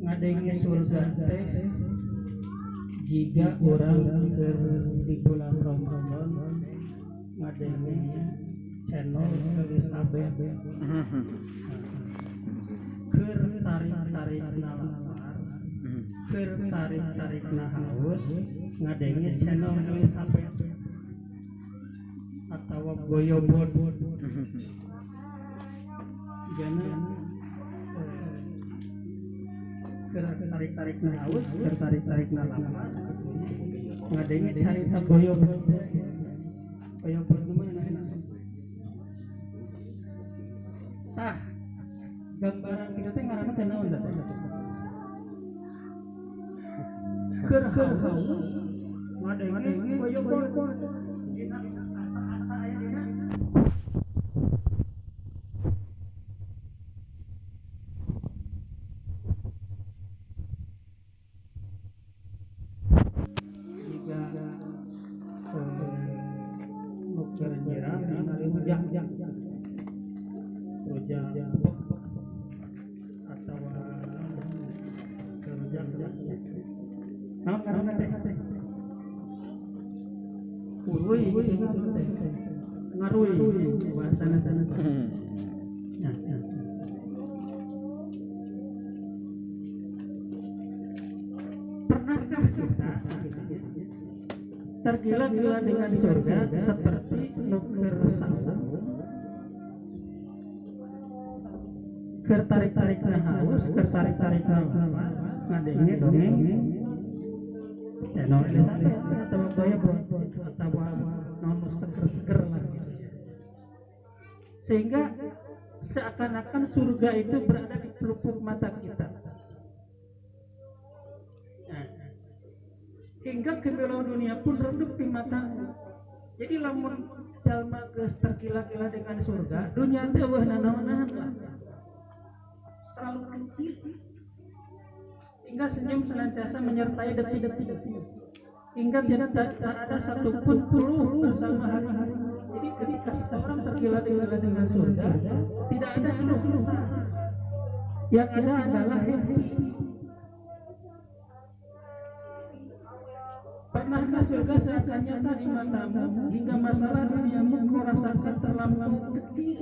ngadenge surga teh jika orang di bulan Ramadan ngadenge channel Elizabeth keur tarik-tarik nalar keur tarik-tarik haus ngadenge channel Elizabeth atau goyobot jangan tarik-tarik haus tarik-tarik lapar ngadenge carita goyobot namanya tah gambaran kita teh ngaranna teh naon tah keur haus ngadenge goyobot dina asa-asa aya dina ngarui bahasana sana. Pernahkah kita tergila-gila dengan surga seperti nuker sawah kertarik-tarik haus kertarik-tarik lapar ngadenge dongeng channel Elizabeth atau goyobot atau non seger-seger lah sehingga seakan-akan surga itu berada di pelupuk mata kita hingga gemilau dunia pun redup di matamu. Jadi lamun jalma geus tergila-gila dengan surga dunia teh weuh nanaonahan lah terlalu kecil hingga senyum senantiasa menyertai detik-detik hingga tidak ada satupun peluh bersama hari-hari. Jadi ketika seseorang tergila-gila dengan surga tidak ada keluh kesah, yang ada adalah happy. Pernahkah surga seakan nyata di matamu hingga masalah duniamu kau rasakan terlalu kecil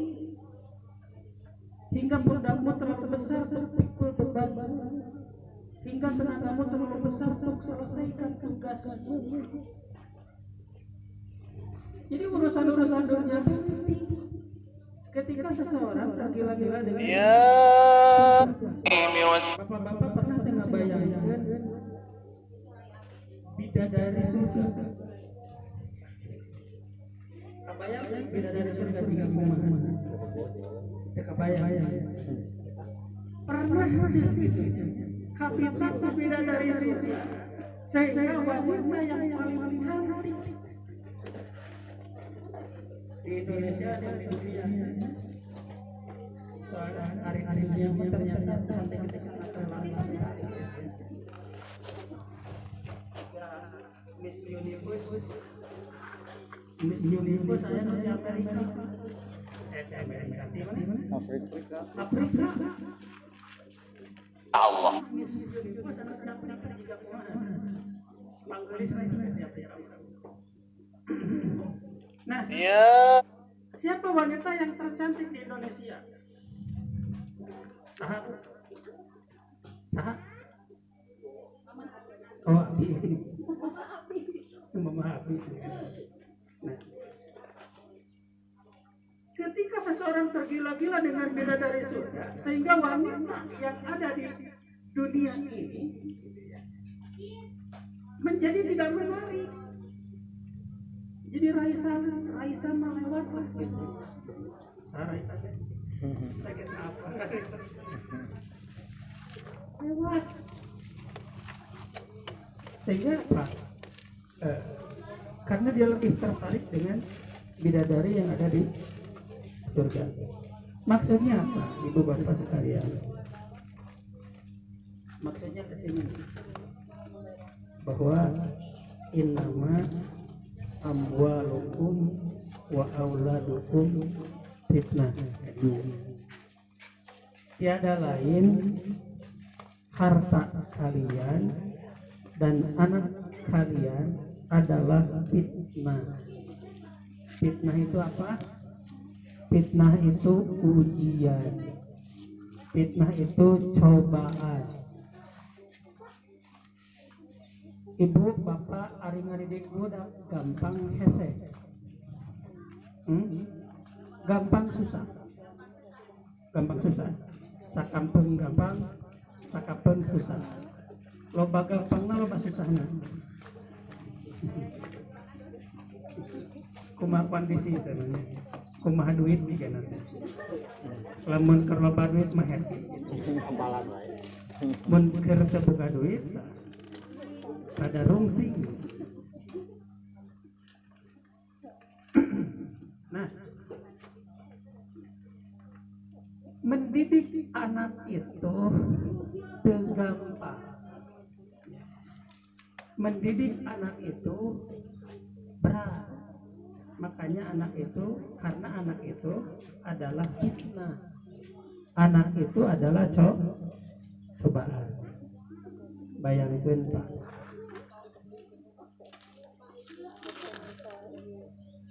hingga pundakmu terlalu besar untuk pikul beban hingga tenagamu terlalu besar untuk selesaikan tugasmu. Jadi urusan-urusan dunia itu ketika seseorang tergila-gila dengan bapak-bapak pernah tengah bayangkan bidadari surga. Kebayang bidadari surga tiga kumaha? Kebayang. Pernah kapita bidadari surga sehingga wanita yang paling cantik di Indonesia dan di dunia. Soalnya hari-hari dia ternyata cantik sangat terlambat. Miss Universe saya nanti Amerika. Afrika. Allah. Miss Universe anak Afrika juga Bangladesh Nah, siapa wanita yang tercantik di Indonesia? Saha? Oh, Mama Abi. Nah, ketika seseorang tergila-gila dengan bidadari surga, sehingga wanita yang ada di dunia ini menjadi tidak menarik. Jadi Raisa melewat lah. Raisa sakit apa? Lewat. Sehingga apa? Karena dia lebih tertarik dengan bidadari yang ada di surga. Maksudnya apa, ibu bapak sekalian? Maksudnya kesini bahwa innama amwalukum wa auladukum fitnah. Tiada lain harta kalian dan anak kalian adalah fitnah. Fitnah itu apa? Fitnah itu ujian. Fitnah itu cobaan. Ibu bapak ari ngadidik budak gampang hese. Gampang susah. Gampang susah. Sakampung gampang, sakampung susah. Loba gampangna loba susahna. Kumaha kondisi itu namanya. Kumaha duit juga nanti. Lamun keur loba duit mah happy. Mun keur teu boga duit pada rungsing. Nah, mendidik anak itu teu gampang. Mendidik anak itu berat. Makanya anak itu, karena anak itu adalah fitnah. Anak itu adalah cobaan. Bayangkan Pak,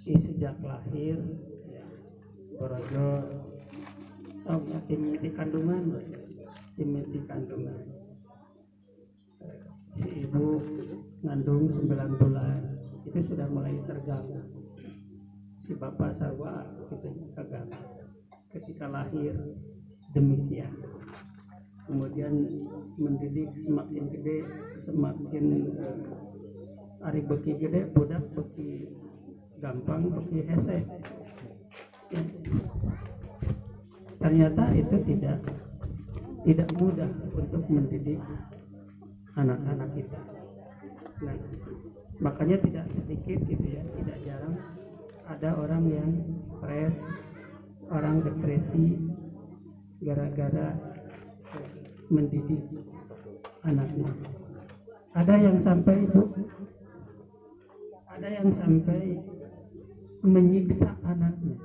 si sejak lahir ya, borojo timiti kandungan, si ibu ngandung 9 bulan itu sudah mulai terganggu. Si bapak sarwa itu terganggu ketika lahir, demikian. Kemudian mendidik semakin gede, semakin ari beki gede, budak beki gampang, beki hese. Ternyata itu tidak mudah untuk mendidik anak-anak kita. Nah, makanya tidak sedikit gitu ya, tidak jarang ada orang yang stres, orang depresi gara-gara mendidik anaknya. Ada yang sampai menyiksa anaknya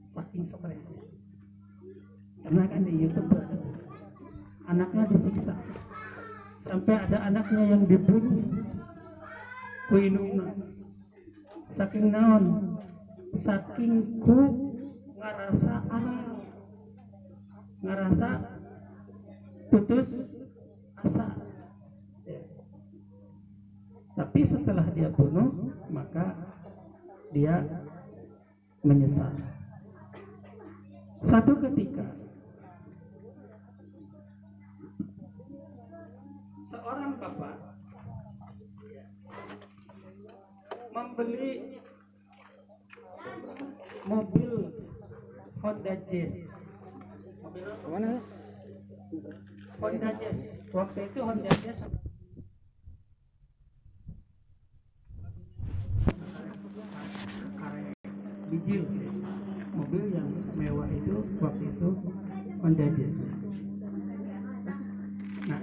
saking stresnya. Karena kan di YouTube anaknya disiksa, sampai ada anaknya yang dibunuh kuinuna. Saking naon, saking ku ngarasa aral, ngarasa putus asa ya. Tapi setelah dia bunuh, maka dia menyesal. Satu ketika seorang bapak membeli mobil Honda Jazz. Mana? Honda Jazz. Waktu itu Honda Jazz bijil. Mobil yang mewah itu waktu itu Honda Jazz. Nah,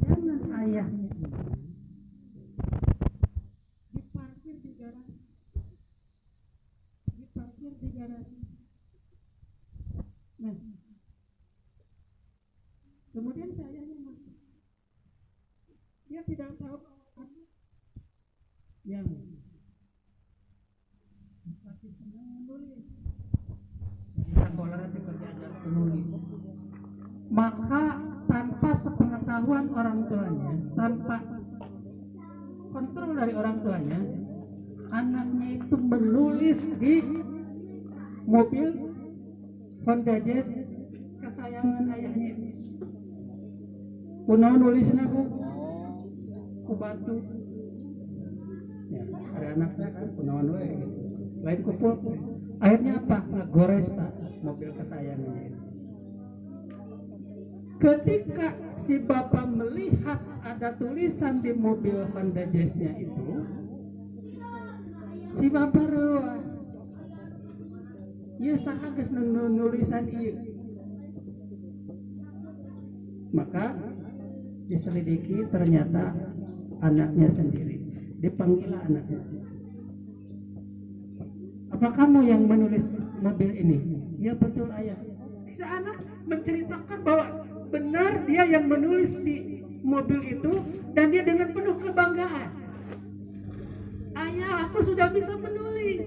jangan ayahnya diparkir di garasi. Nah, kemudian sayanya masuk. Dia tidak tahu yang tapi senang menulis. Sekolah dikerjakan penulis. Maka tanpa sepengetahuan orang tuanya, tanpa kontrol dari orang tuanya, anaknya itu menulis di mobil Honda Jazz kesayangan ayahnya. Kunaon nulisna ku batu. Ya, ada anak saya kan kunaon we gitu. Lain kupul. Akhirnya apa? Ngegores mobil kesayangannya itu. Ketika si bapak melihat ada tulisan di mobil Honda Jazz-nya itu, si bapak reuas. Ieu saha geus nulisan ieu. Maka diselidiki, ternyata anaknya sendiri. Dipanggil anaknya. apa kamu yang menulis mobil ini? Ya betul ayah. Si anak menceritakan bahwa benar dia yang menulis di mobil itu dan dia dengan penuh kebanggaan. Ayah, aku sudah bisa menulis.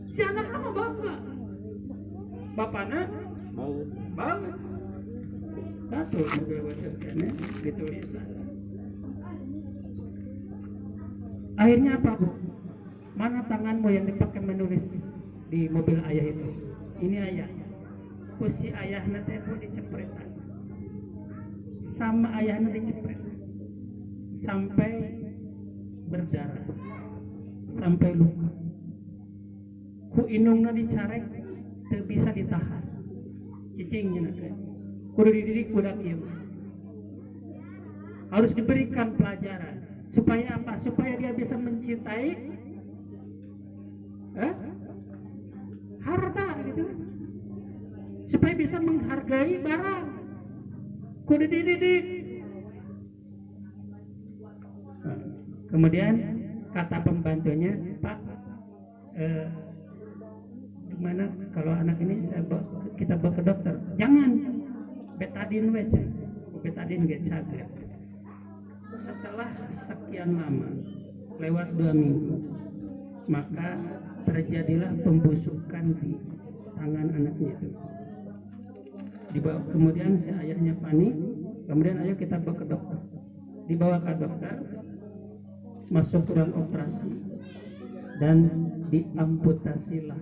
Si anak kamu bangga. Bapaknya bangga. Satu mobil wajarnya ditulisan. Akhirnya apa bu? Mana tanganmu yang dipakai menulis di mobil ayah itu? Ini ayah. Kusi ayahnya teh dicepretan. Sama ayahnya dicepret. Sampai berdarah. Sampai luka. Ku inungna dicarek teu bisa ditahan. Cicingnya teh. Kudu dididik budak ieu. Harus diberikan pelajaran. Supaya apa? Supaya dia bisa mencintai harta gitu. Supaya bisa menghargai barang. Kudu dididik. Kemudian kata pembantunya, Pak, gimana kalau anak ini kita bawa ke dokter? Jangan, betadin aja. Betadin gak cager. Setelah sekian lama, lewat 2 minggu, maka terjadilah pembusukan di tangan anaknya itu. Dibawa, kemudian si ayahnya panik, kemudian ayo kita bawa ke dokter. Dibawa ke dokter, masuk ruang operasi, dan diamputasilah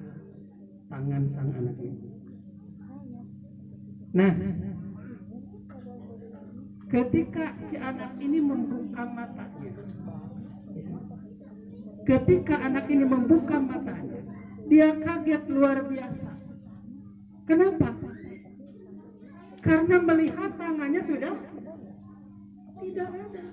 tangan sang anak itu. Nah, ketika si anak ini membuka matanya, dia kaget luar biasa. Kenapa? Karena melihat tangannya sudah tidak ada.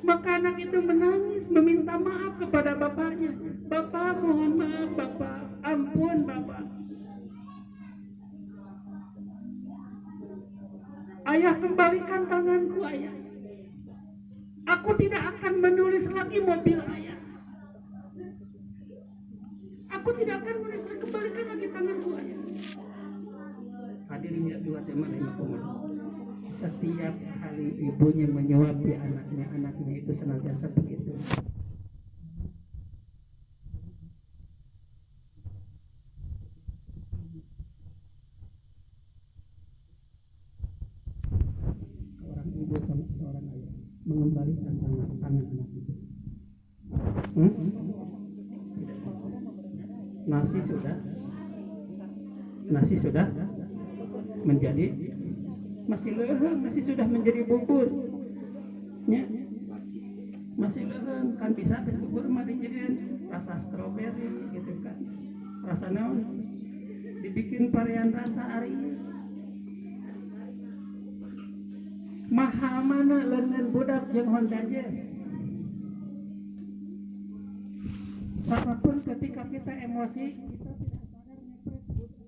Maka anak itu menangis, meminta maaf kepada bapaknya. Bapak, mohon maaf Bapak, ampun Bapak. Ayah, kembalikan tanganku ayah. Aku tidak akan menulis lagi mobil ayah. Aku tidak akan menulis lagi, kembalikan lagi tanganku ayah. Hadirin ya dua tema lima pengurus. Setiap kali ibunya menyuapi anaknya itu senantiasa begitu. Seorang ibu sama seorang ayah mengembalikan tangan anak itu. Nasi sudah menjadi masih leheng, masih sudah menjadi bubur. Ya. Masih leheng, kan bisa bubur mah dijadikan rasa stroberi gitu kan. Rasa naon? Dibikin varian rasa ari. Mahal mana leungeun budak jeung Honda Jazz. Apapun ketika kita emosi, kita tidak sadar ngepret budak.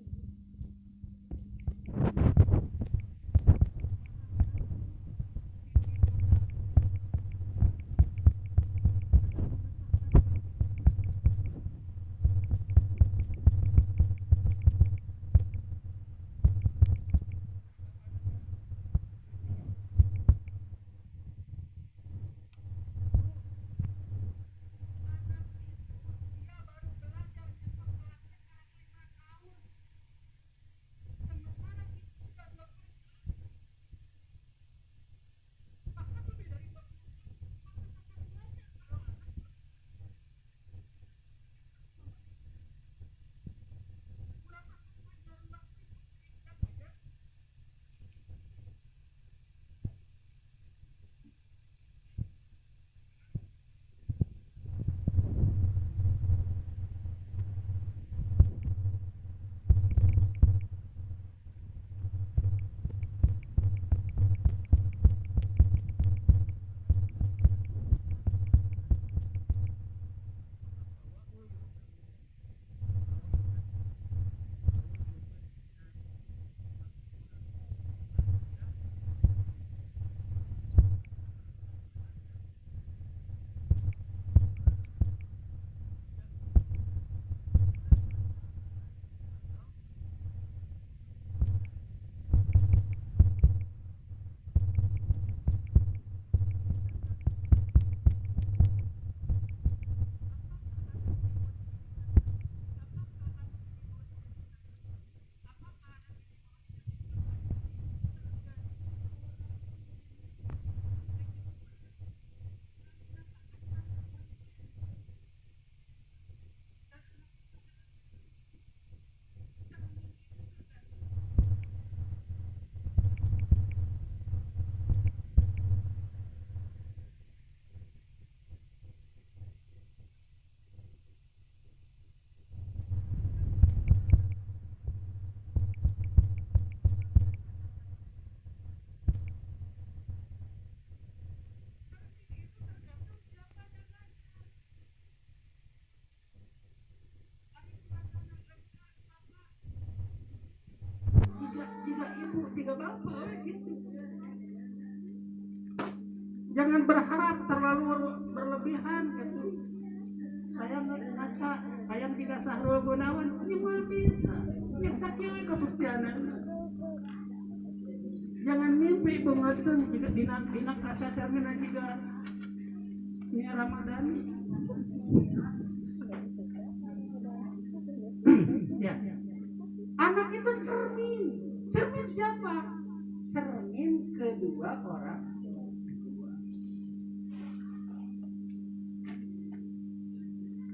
jangan berharap terlalu berlebihan gitu. Saya ngaca ayam tiga Sahrul Gunawan ini mah bisa biasa kira kebuktianan. Jangan mimpi bangetan jika dina kaca cerminan juga ini Ramadan. Ya. Anak itu cermin. Cermin siapa? Cermin kedua orang.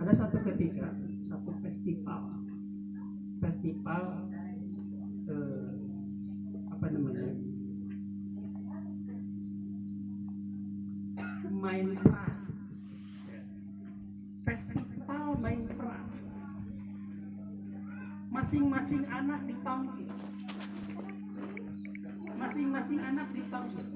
Ada satu ketika, satu festival apa namanya? Main peran. Festival main peran. Masing-masing anak dipanggil. Masing-masing anak dipanggil.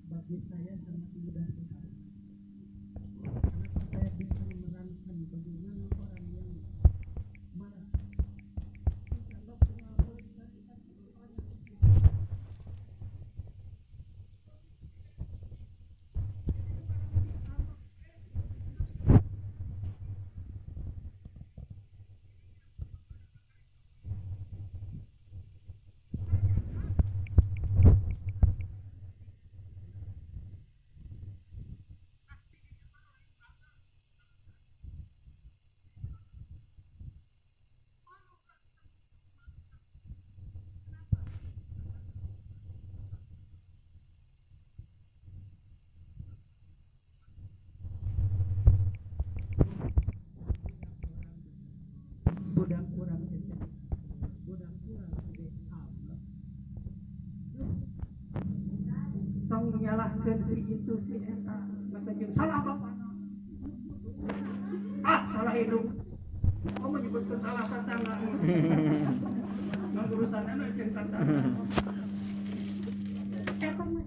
Bagi saya sangat mudah sekali. Kenapa saya bisa memerankan bagaimana orang yang marah kalau budak kurang itu budak kurang tong menyalahkan si itu si eta maka jeung salah bapak salah hidup kamu menyebutkan salah tetangga urusan anak jeung tetangga eta mah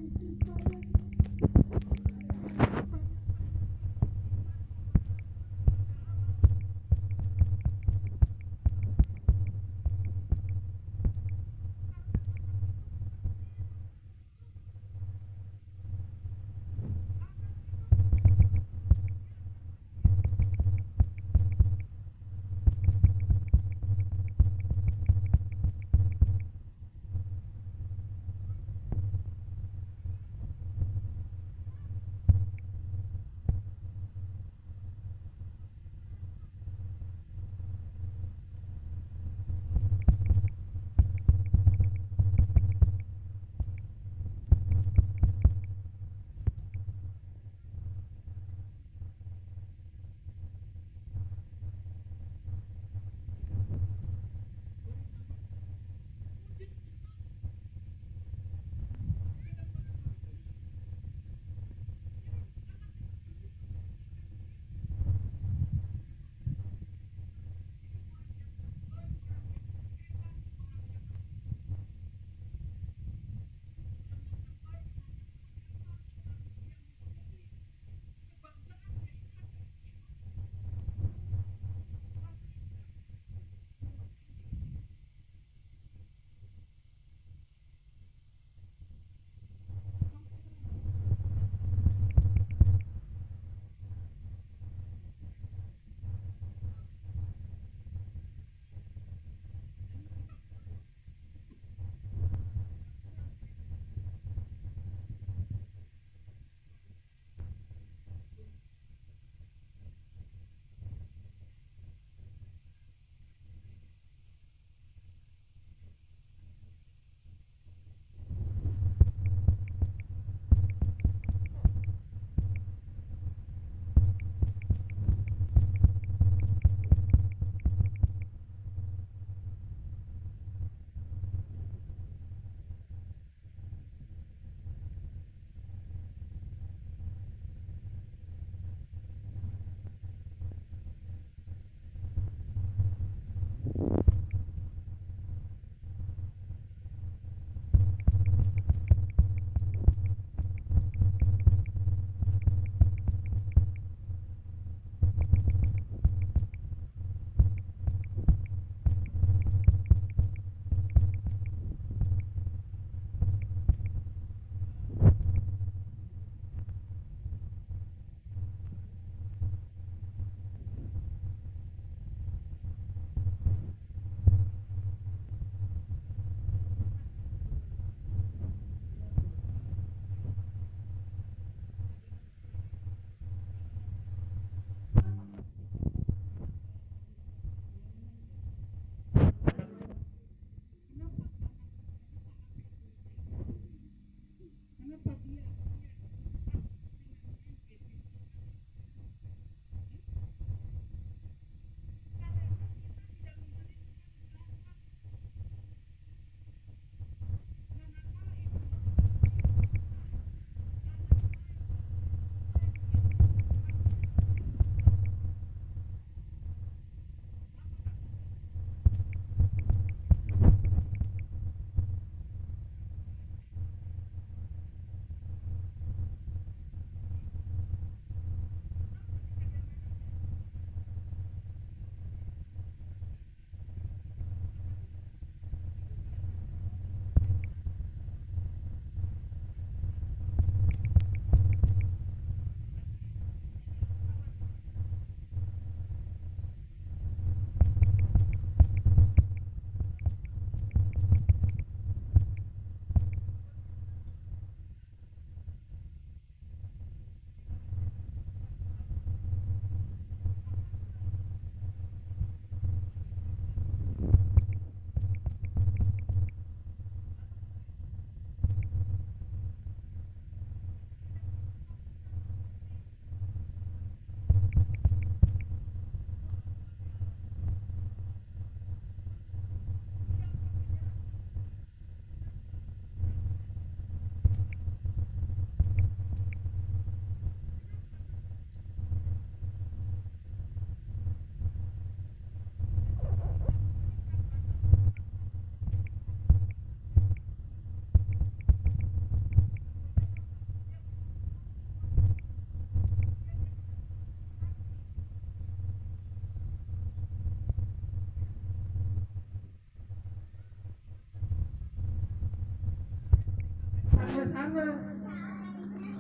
awas.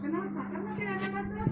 Kenapa? Karena tidak ada batas.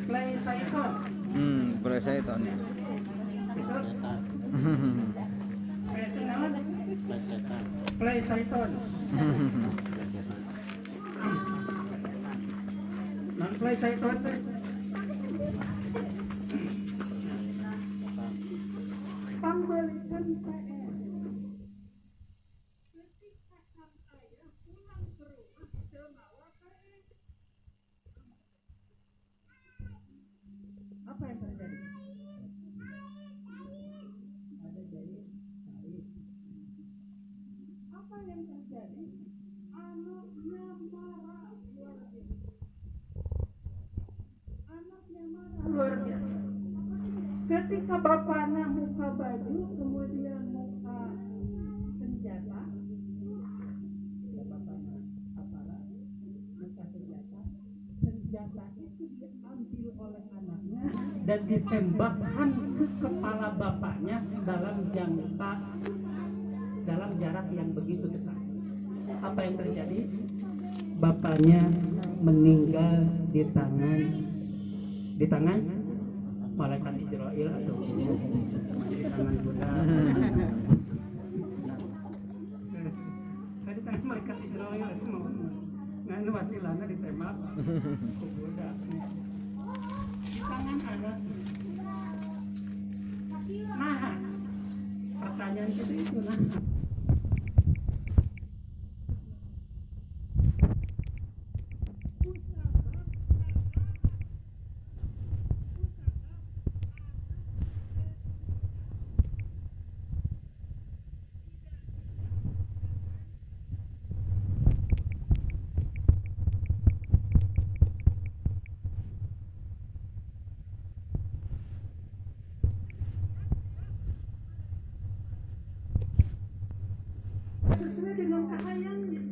Play Saiton. Boleh saya tahu nih. Play Saiton. Non play Saiton. Pambalikan PR. Ketika sang ayah pulang ke rumah semawa PR. Apa yang terjadi? Ada jadi tarik. Apa yang terjadi? Anaknya marah luar biasa. Anaknya marah luar biasa. Ketika bapaknya buka baju, kemudian buka senjata, ya bapaknya aparat, buka senjata. Senjata itu diambil oleh anaknya dan ditembakkan ke kepala bapaknya dalam jarak yang begitu dekat. Apa yang terjadi? Bapaknya meninggal di tangan malaikat Israel atau di tangan Buddha. Tadi tangan malaikat Israel itu mau nganu wasilana ditembak ke Buddha. Di tangan anak. Nah, pertanyaan kita itu nah. Sesuai dengan kahayannya.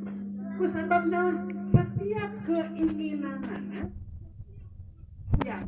Kusababna setiap keinginan anak yang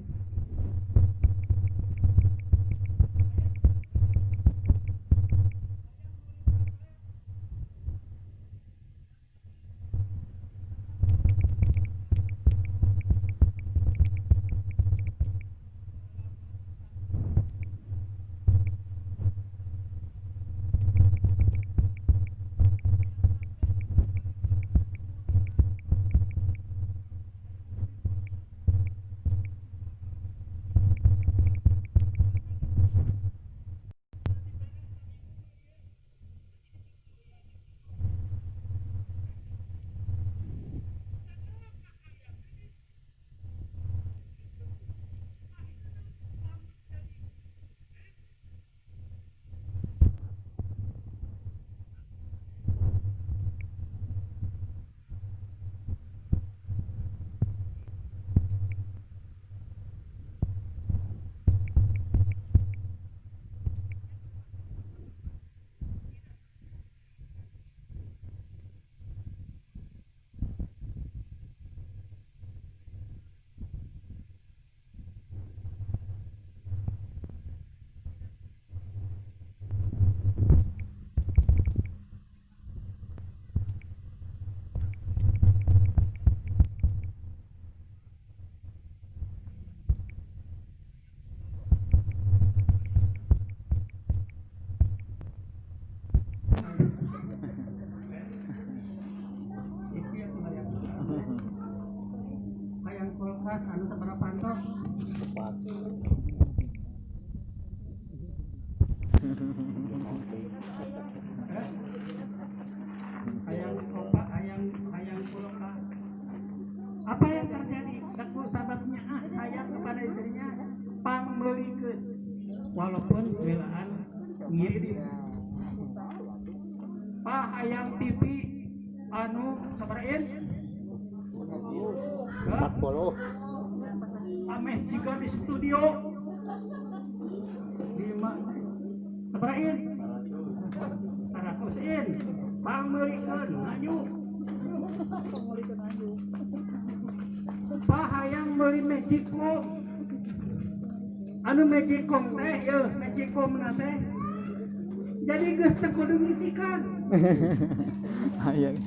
beras anu sabaraha pantong. Hayang pulang Pak. Apa yang terjadi? Daku sahabatnya sayang kepada istrinya pambelikeun. Walaupun belaan ngirim. Pak hayang TV anu sabaraha 40. Ameh jika di studio di mana? Sabaraha 100 pambelikeun ngaju. Pak hayang meuli Magicom. Anu Magicom teh yeuh Magicom na teh. Jadi geus teu kudu ngisikan. Hayang.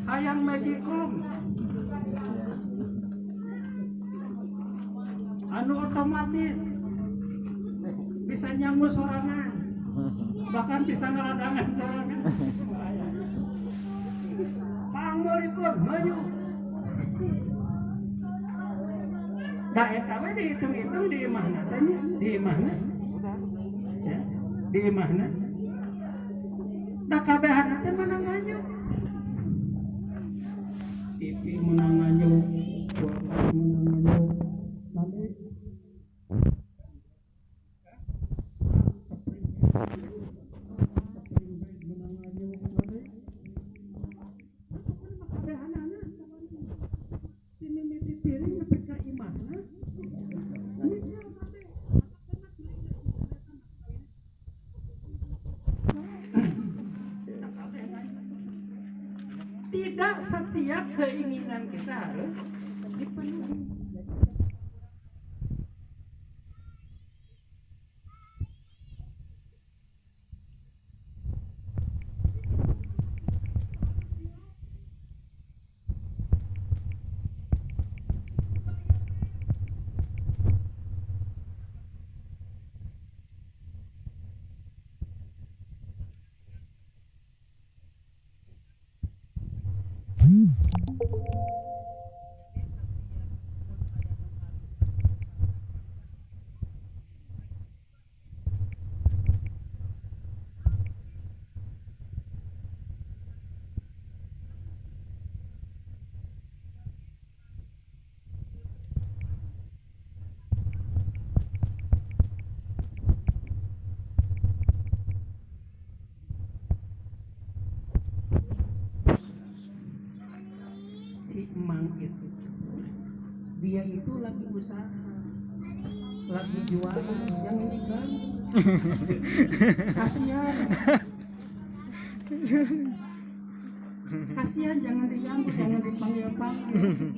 Hayang Magicom. Anu otomatis bisa nyanggu sorangan. Bahkan bisa ngeladangan sorangan. Pangmeulikun maju. Da eta we dihitung-hitung di imahna tanya, di imahna. Ya, di imahna. Da kabehan teh menang maju. TV menang maju, kulkas menang maju. Nanti tidak setiap keinginan kita harus dipenuhi. Si emang itu dia itu lagi usaha, lagi jualan, yang ini kan kasihan jangan diganggu, jangan dipanggil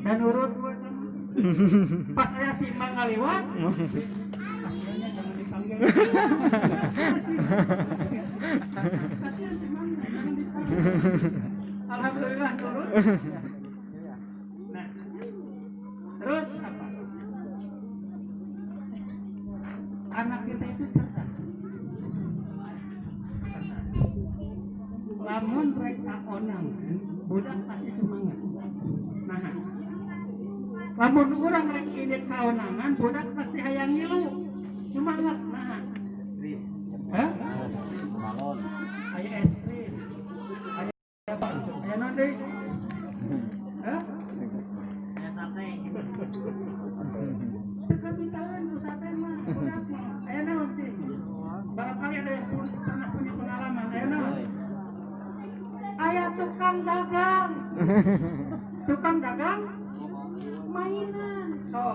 dan nurut pas saya si emang ngaliwat kasihannya jangan dipanggil kasihan si emang jangan dipanggil. Alhamdulillah nurut. Terus apa? Anak kita itu cerdas. Lamun rek kaonang, budak pasti semangat. Nah, lamun urang rek ide kaonangan, budak pasti hayang ngilu. Semangat. Nah. Hah? Aya es krim. Aya apa? Aya naon deui? Hah? Kebitaan pusat mah budak mah. Aya naon sih? Barangkali ada yang pernah punya pengalaman. Aya naon? Aya tukang dagang. Tukang dagang mainan. So.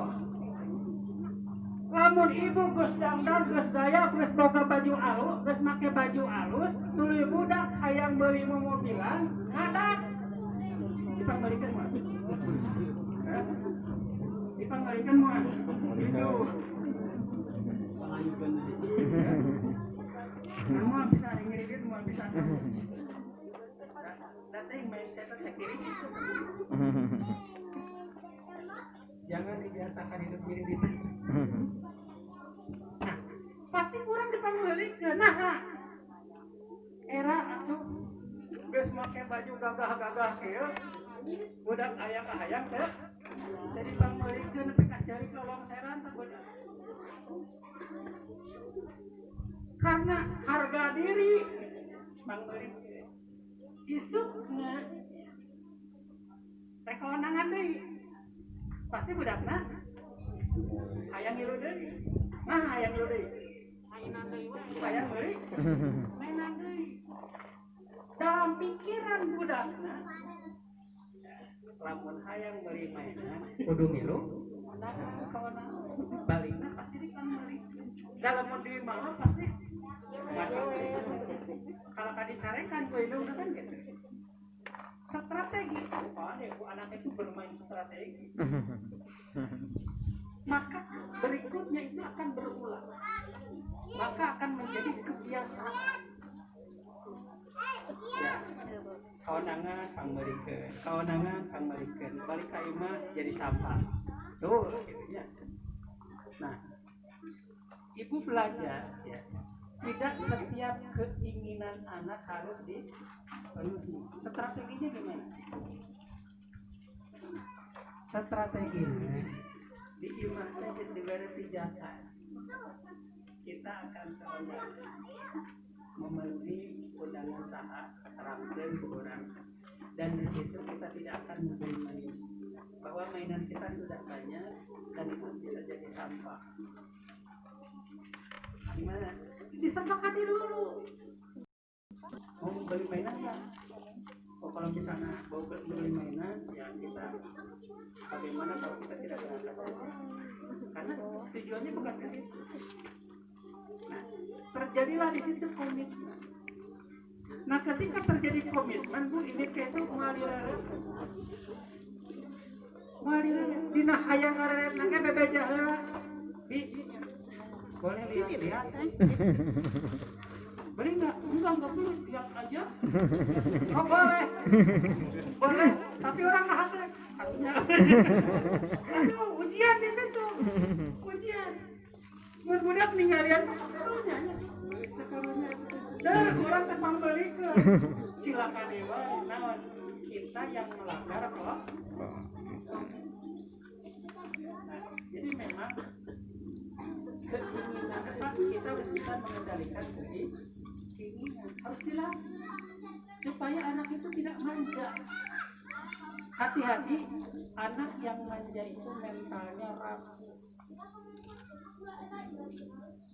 Lamun ibu geus dangdang, geus daya, geus boga baju alus, geus make baju alus, tuluy budak hayang beuli mobilan, ngadat. Dipangbalikeun moal. Dipanggalihkan moal itu semua bisa ngirim semua bisa datang main setan sekiri itu jangan dibiasakan hidup diri kita. Nah pasti kurang dipanggalihkan. Nah era atuh geus make baju gagah-gagah kieu budak ayah kahayang teh jadi pangmelikeun nepi ka cari kolong seran teh budak. Karena harga diri pangmelik isukna teh kawanangan deui pasti budakna hayang ngilu deui nah hayang ngilu deui hayang meuli mainan deui dalam pikiran budakna lamun hayang meuli mainan kudu ngilu kawanangan balikna pasti dipangmeuli dalam mau di mana pasti kalau dicarekan ku indung kan gitu strategi anak itu bermain strategi maka berikutnya itu akan berulang maka akan menjadi kebiasaan ya. Kawanangan pangmerikeun balik ka imah jadi sampah tuh gitu ya. Nah ibu belajar ya tidak setiap keinginan anak harus dipenuhi. Strateginya gimana? Strateginya di imah geus dibere pijakan. Kita akan coba memenuhi undangan saha terangkeun ku urang dan di situ kita tidak akan membeli mainan bahwa mainan kita sudah banyak dan itu bisa jadi sampah. Gimana? Disepakati dulu. Mau beli mainan ya? Oh kalau misalnya mau beli mainan ya kita bagaimana kalau kita tidak berangkat saja? Karena tujuannya bukan ke situ. Nah, terjadilah di situ komitmen. Nah, ketika terjadi komitmen, Bu, ini kayak itu mengalir dina hayang ngaret nangge bebeja heula. Boleh lihat. Beli enggak perlu lihat aja. Oh boleh, tapi orang nggak hati. Aduh, ujian di situ, ujian. Budak ninggalian sekarunya. Dan orang tepang beli ke cilaka dewa. Naon kita yang melanggar kok. Nah, jadi memang keinginan apa kita harus bisa mengendalikan keinginan harus dilatih supaya anak itu tidak manja. Hati-hati anak yang manja itu mentalnya rapuh,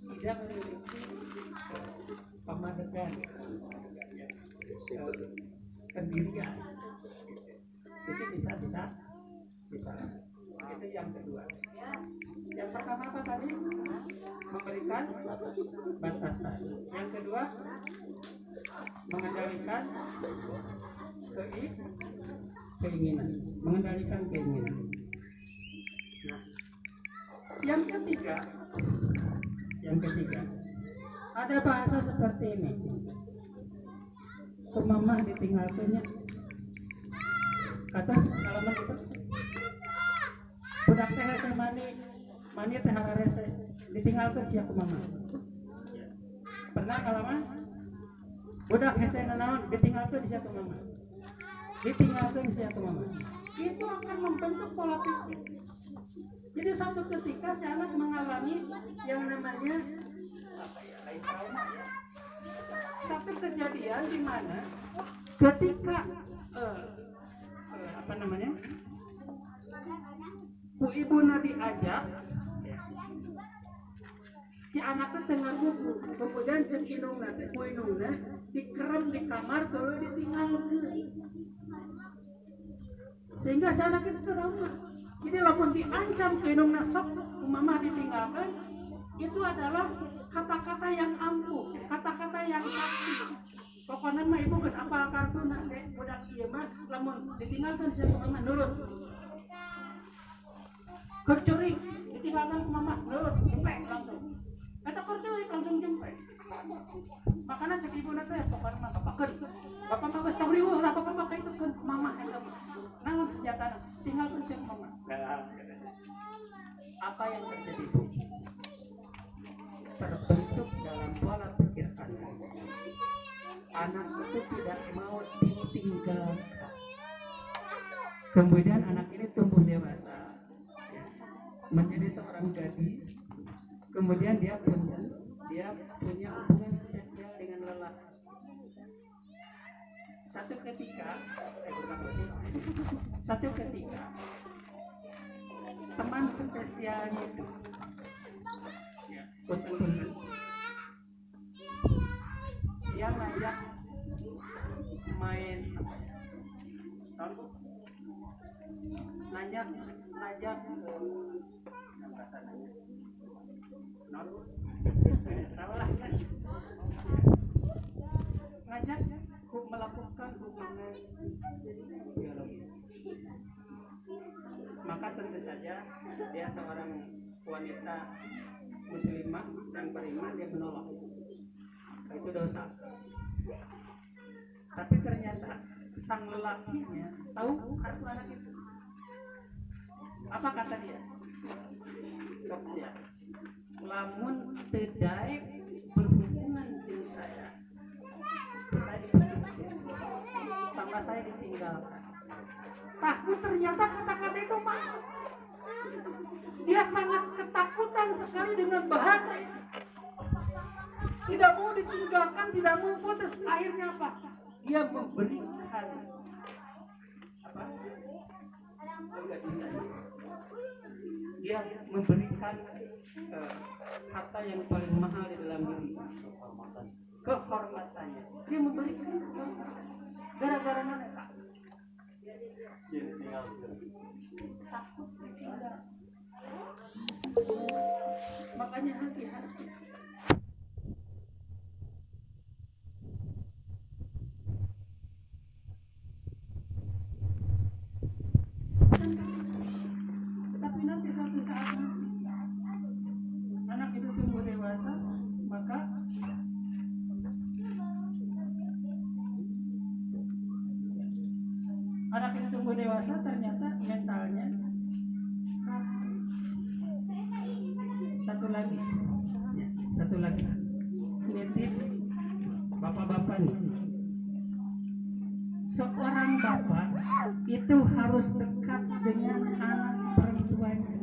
tidak memiliki pemadegan pendirian. Itu bisa itu yang kedua. Yang pertama apa tadi? Memberikan batasan. Yang kedua, mengendalikan keinginan. Nah, yang ketiga, ada bahasa seperti ini. Mama ditinggalkannya. Kata alamat itu. Budak teh hese mani teh hararese ditinggalkan sia ku mama. Pernah ngalaman? Budak hese nanaon ditinggalkan sia ku mama. Itu akan membentuk pola pikir. Jadi satu ketika si anak mengalami yang namanya trauma ya. Satu kejadian di mana ketika ku ibuna diajak si anaknya tengah buku kemudian cek indungna teh ku indungna dikerem di kamar kalau ditinggalkan sehingga si anak itu trauma. Jadi lamun diancam ke indungna sok mama ditinggalkan itu adalah kata-kata yang ampuh, kata-kata yang sakti. Pokoknya mah ibu geus apal kartuna saya budak ieu mah lamun ditinggalkan si mama nurut. Kercuri ditinggalkan ke mama nurut jempek langsung. Eta kercuri langsung jempek. Makanya cek ibu teh pokoknya mah bapakeun. Bapak mah geus tau riweuh lah bapak mah itu ke mama eta mah. Naon senjatana tinggalkan si mama. Apa yang terjadi itu? Terbentuk dalam pola pikir anak itu tidak mau ditinggalkan. Kemudian anak ini tumbuh dewasa, ya, menjadi seorang gadis. Kemudian dia punya hubungan spesial dengan lelaki. Satu ketika teman spesialnya itu, ya, punten, dia ngajak main, ngajak ngajak melakukan hubungan biologis. Maka tentu saja dia seorang wanita muslimah dan beriman, dia menolak. Itu dosa. Tapi ternyata sang lelakinya tahu kartu anak itu. Apa kata dia? Sok ya. Lamun tedai berhubungan dengan saya diputuskan, sama saya ditinggalkan. Takut, ternyata kata-kata itu masuk. Dia sangat ketakutan sekali dengan bahasa itu. Tidak mau ditinggalkan, tidak mau putus. Akhirnya apa? Dia memberikan apa? Enggak bisa. Dia memberikan harta yang paling mahal di dalam diri, kehormatannya. Dia memberikan gara-gara mana? Takut ditinggal. Makanya hati-hati. Tetapi nanti suatu saat anak itu tumbuh dewasa, maka anak itu tumbuh dewasa ternyata mentalnya satu lagi nitip bapak-bapak nih. Seorang bapak itu harus dekat dengan anak perempuannya.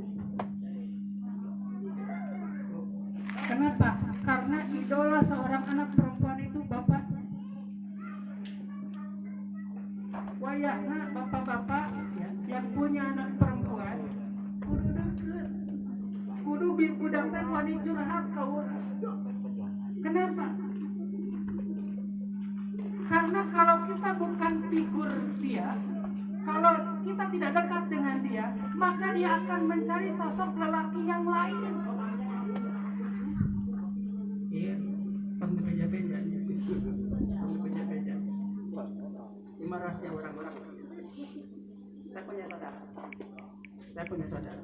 Kenapa? Karena idola seorang anak perempuan itu bapaknya. Wayahna bapak-bapak yang punya anak perempuan kudu deket, kudu budak teh wani curhat ka urang. Kenapa? Karena kalau kita bukan figur dia, kalau kita tidak dekat dengan dia, maka dia akan mencari sosok lelaki yang lain. Iya, beja-beja. Ini rahasia orang-orang. Saya punya saudara.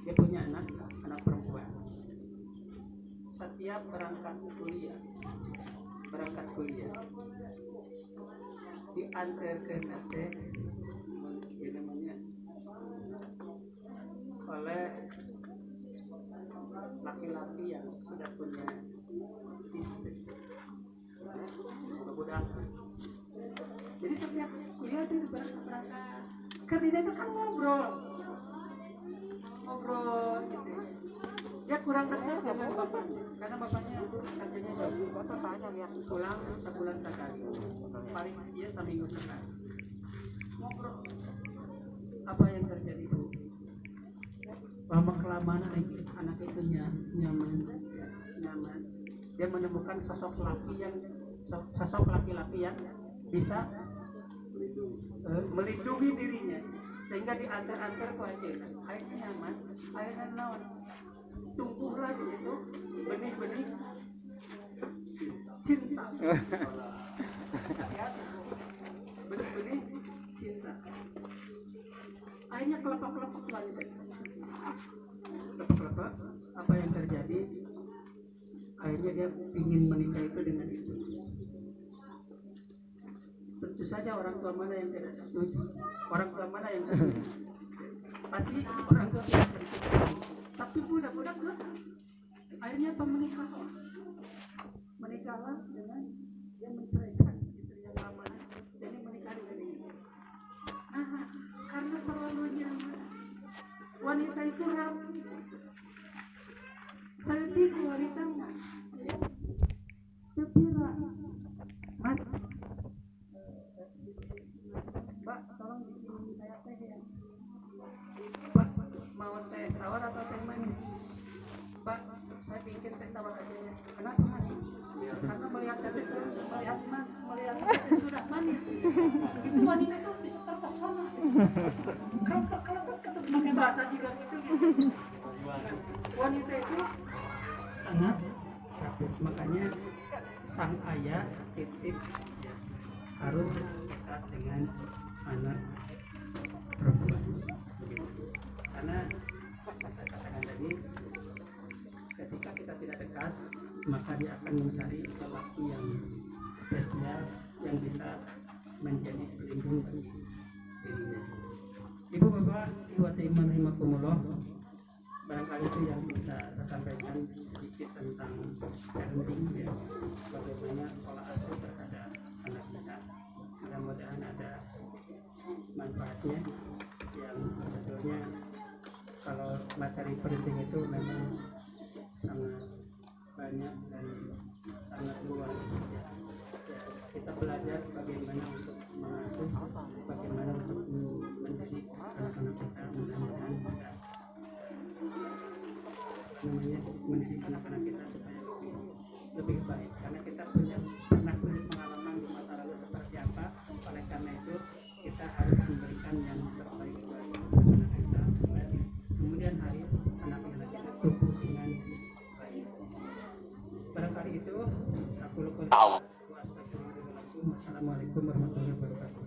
Dia punya anak perempuan. Setiap berangkat kuliah diantarkan nanti namanya oleh laki-laki yang sudah punya istri, budak. Jadi setiap kuliah itu berangkat kerja itu kan ngobrol gitu. Dia kurang dekat dengan bapaknya karena bapaknya itu kerjanya jauh. Pulang sebulan sekali, paling dia seminggu sekali. Ngobrol apa yang terjadi bu? Lama kelamaan anak itu nyaman. Dia menemukan sosok laki-laki yang bisa melindungi dirinya, sehingga diantar-antar ke Aceh. Akhirnya nyaman, akhirnya naon, tumbuhlah di situ benih-benih cinta. Benih-benih cinta. Akhirnya kelepek-kelepek lagi. Kelepek-kelepek, apa yang terjadi? Akhirnya dia ingin menikah itu dengan itu. Tentu saja orang tua mana yang tidak setuju, orang tua mana yang setuju, pasti orang tua tidak setuju. Tapi budak-budak akhirnya menikahlah dengan dia menceraikan istri yang lama, jadi Saya kurang. Saya tidur di tengah. Sepira. Mas. Mbak, tolong bikinin saya teh ya. Mbak, mau teh tawar atau teh manis? Mbak, saya bikin teh tawar aja ya. Kenapa mas? Karena melihat teh melihat teh sudah manis. Itu wanita itu bisa terpesona. Kalau pakai bahasa juga gitu. Wanita itu sangat rapuh, makanya sang ayah titip ya, harus dekat dengan anak perempuan begitu. Karena saya katakan tadi, ketika kita tidak dekat maka dia akan mencari lelaki yang spesial yang bisa menjadi pelindung bagi dirinya. Ibu bapak ikhwati iman rahimakumullah, barangkali itu yang bisa saya sampaikan sedikit tentang parenting ya, bagaimana pola asuh terhadap anak kita. Mudah-mudahan ada manfaatnya, yang sebetulnya kalau materi parenting itu memang sangat banyak dan sangat luas ya. Kita belajar bagaimana untuk mengasuh, bagaimana untuk mendidik anak-anak kita, mudah-mudahan bisa mendidik anak-anak kita supaya lebih baik, karena kita pernah punya pengalaman di masa lalu seperti apa. Oleh karena itu kita harus memberikan yang terbaik buat anak kita supaya kemudian hari anak-anak kita tumbuh dengan baik. Barangkali itu aku lupa. Wassalamualaikum warahmatullahi wabarakatuh.